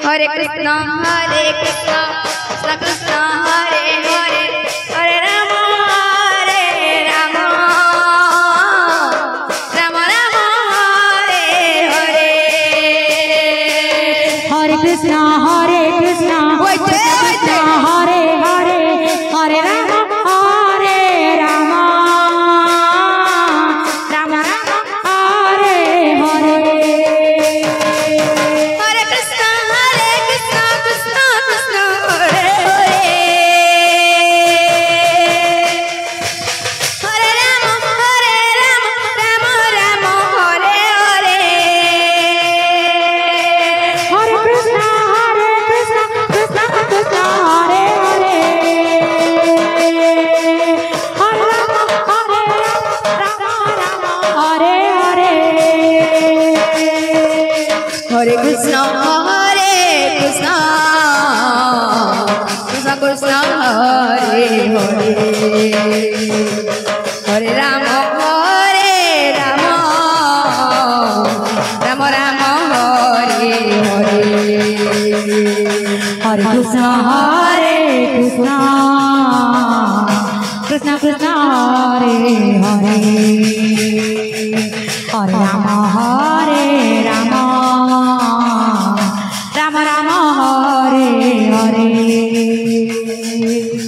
Hare Krishna Krishna Krishna Hare Hare Hare Rama Rama Rama Hare Hare Hare Krishna Hare Krishna Krishna Hare Hare Hare Rama Hare Rama Rama Hare Hare Hare Krishna Krishna Krishna Hare Hare Hare Rama Rama Rama Hare Hare Hare Krishna Krishna Krishna Hare Hare Hare Rama Rama Hare Hare Hare Krishna Krishna Krishna Hare Hare Hare Rama Rama Rama Hare Hare Hare Krishna Krishna Krishna Krishna Hare Hare Hare Rama Rama Rama Rama Hare Hare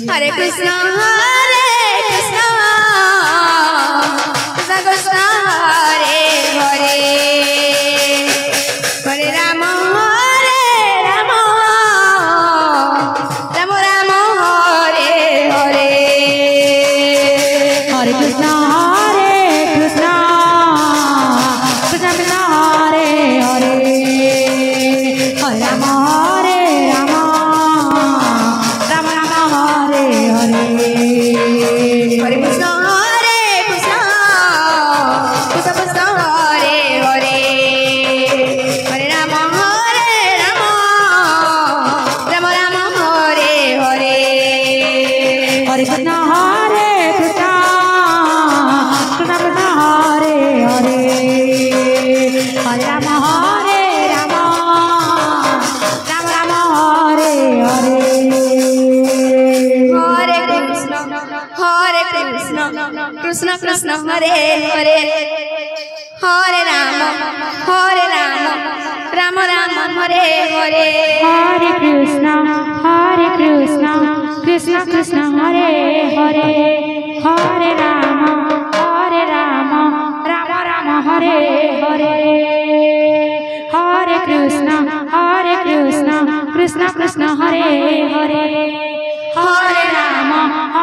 Hare Krishna Krishna Krishna Hare Hare Hare Rama Rama Rama Hare Hare Hare Krishna Krishna Krishna Krishna Hare Hare Hare Rama Rama Rama Rama Hare Hare Hare Krishna Krishna Krishna Hare Hare Hare Rama Rama Rama Hare Hare Hare Krishna Krishna Krishna Krishna Hare Hare Hare Rama Rama Rama Rama Hare Hare Hare Krishna Krishna Krishna Hare Hare Hare Rama Rama Rama Hare Hare Hare Krishna Krishna Krishna Hare Hare Hare Rama Rama Rama Hare Hare Hare Krishna Krishna Krishna Hare Hare Hare Rama Rama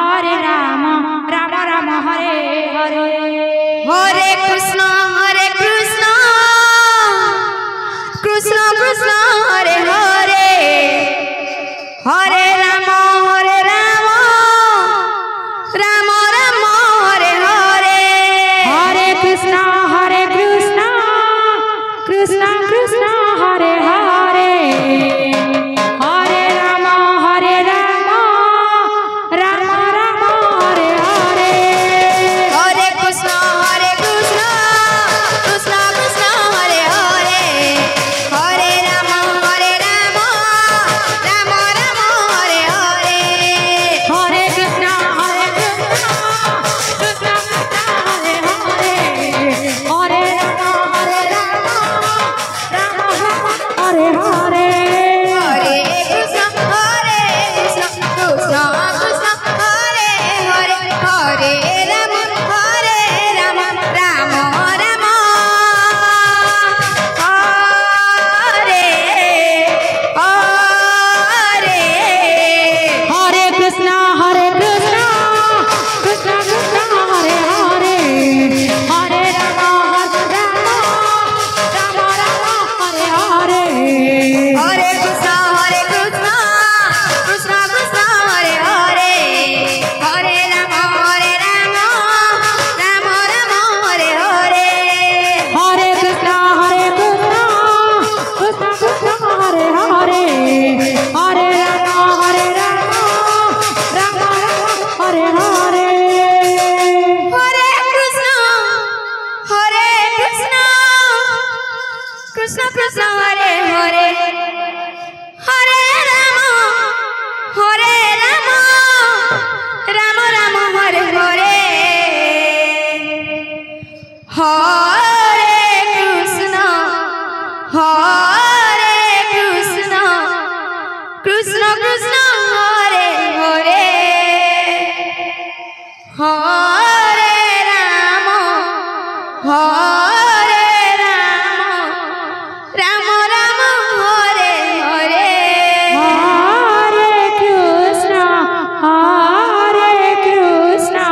Rama Hare Hare Hare Krishna Krishna Krishna Hare Hare Hare Rama Rama Rama Hare Hare Hare Krishna Krishna Krishna Hare Hare Hare Rama Rama Rama Hare Hare Hare Krishna Krishna Krishna Hare Hare Hare Rama Rama Rama Hare Hare Hare Krishna Krishna Hare Hare Hare Rama Rama Hare Hare Hare Krishna Krishna Krishna Hare Hare Hare Rama Rama Hare Hare Hare Krishna Krishna Krishna Hare Hare Hare Rama Rama Hare Hare Hare Krishna Krishna Krishna Hare Hare Hare Rama Rama Hare Hare Hare Krishna Krishna Krishna Hare Hare Hare Rama Rama Hare Hare Hare Krishna Krishna Krishna Hare Hare Hare Rama, Rama Rama Hare Hare, Hare Krishna, Krishna Krishna Hare Hare, Hare Rama, Rama Rama Hare Hare. Hare Krishna,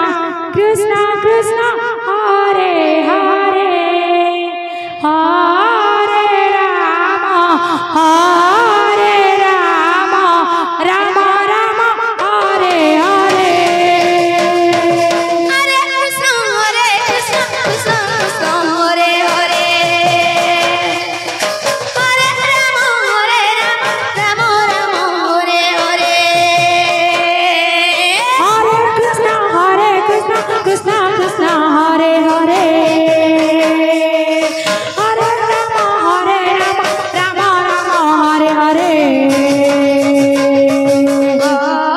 Krishna Krishna, Hare Hare, Hare Rama, Rama Rama, Hare Hare. Hare Krishna, Krishna Krishna, Hare Hare, Hare Rama, Rama Rama, Hare Hare. Hare Krishna, Krishna Krishna, Hare Hare, Hare Rama, Rama Rama, Hare Hare.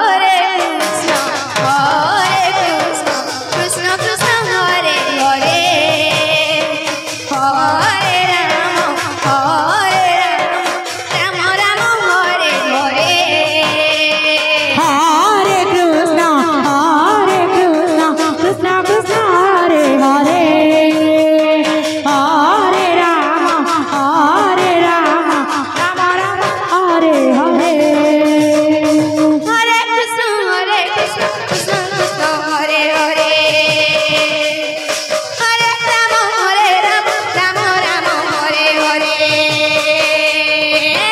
Hare Krishna, Krishna Krishna, Hare Hare, Hare Rama, Rama Rama, Hare Hare. Hare Krishna, Krishna Krishna, Hare Hare, Hare Rama, Rama Rama, Hare Hare. Hare Krishna, Krishna Krishna, Hare Hare, Hare Rama, Rama Rama, Hare Hare.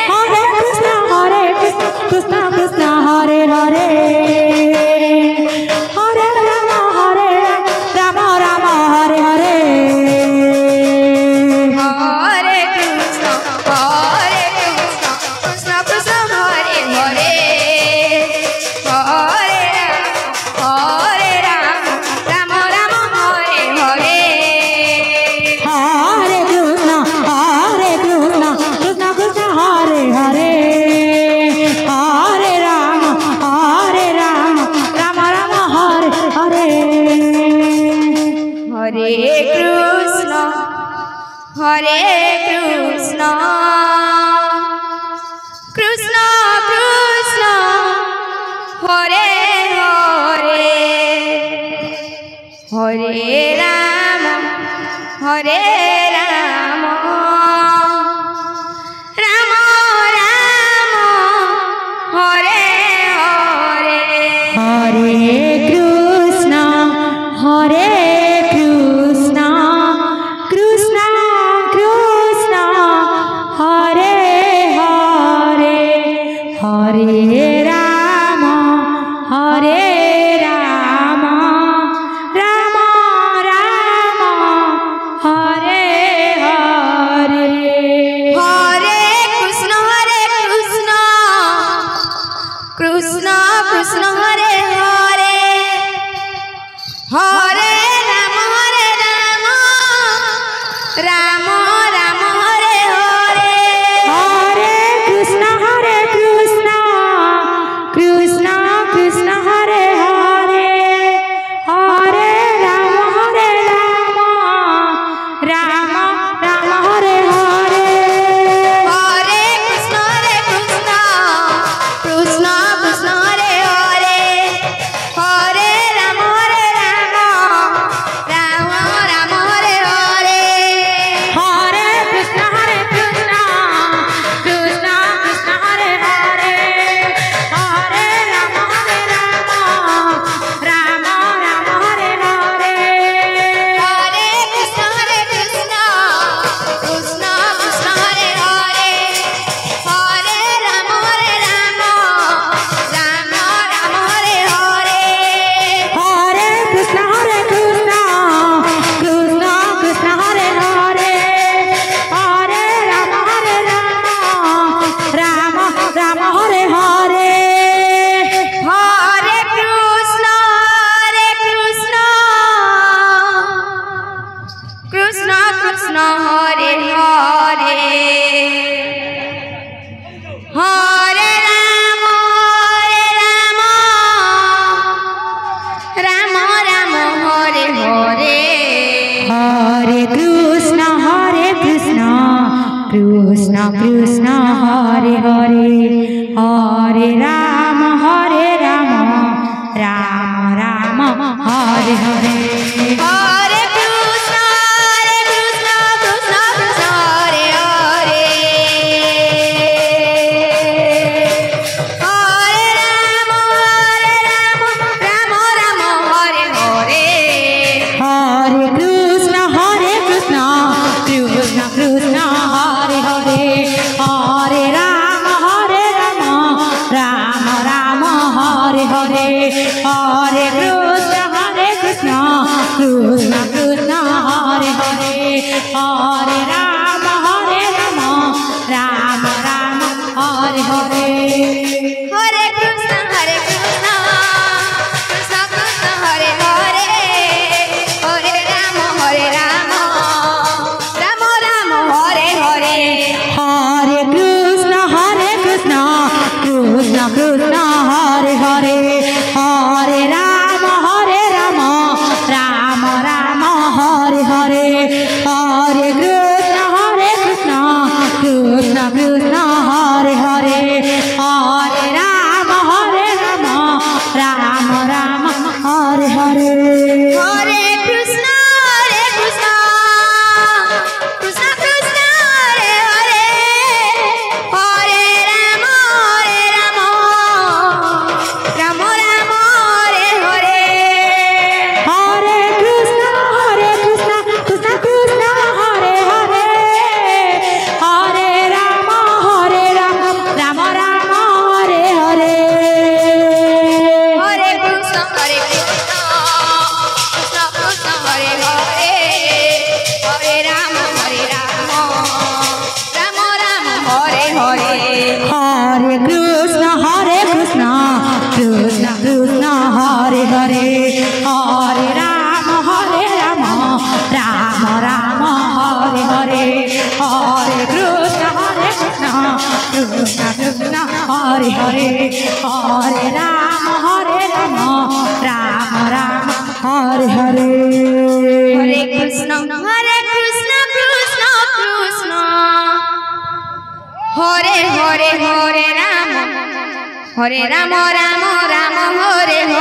Hare Krishna, Krishna Krishna, Hare Hare, Hare Rama, Rama Hare Hare. Hare Krishna, Krishna Krishna, Hare Hare, Hare Rama, Rama Rama, Hare Hare. Hare Krishna, Krishna Krishna, Hare Hare, Hare Rama, Rama Rama, Hare Hare. Hare Krishna, Krishna Krishna, Hare Hare, Hare Rama, Rama Rama, Hare Hare. Hare Krishna, Krishna Krishna, Hare Hare, Hare Rama, Rama Rama, Hare Hare. Hare Krishna, Krishna Krishna, Hare Hare, Hare Rama, Rama Rama, Hare Hare. Hare Krishna, Krishna Hare Hare Hare Ram Ram Ram Hare Hare Hare Krishna Krishna Krishna Hare Hare Hare Ram Ram Ram Hare Hare Hare Krishna Krishna Krishna Hare Hare Hare Ram Ram Ram Hare Hare Hare Krishna Krishna Krishna Hare Hare Hare Ram Ram Ram Hare Hare Hare Krishna Krishna Krishna Hare Hare Hare Ram Ram Ram Hare Hare Hare Krishna Krishna Krishna Hare Hare Hare Ram Ram Ram Hare Hare Hare Krishna Krishna Krishna Hare Hare Hare Ram Ram Ram Hare Hare Hare Krishna Krishna Krishna Hare Hare Hare Ram Ram Ram Hare Hare Hare Krishna Krishna Krishna Hare Hare Hare Ram Ram Ram Hare Hare Hare Krishna Krishna Krishna Hare Hare Hare Ram Ram Ram Hare Hare Hare Krishna Krishna Krishna Hare Hare Hare Ram Ram Ram Hare Hare Hare Krishna Krishna Krishna Hare Hare Hare Ram Ram Ram Hare Hare Hare Krishna Krishna Krishna Hare Hare Hare Ram Ram Ram Hare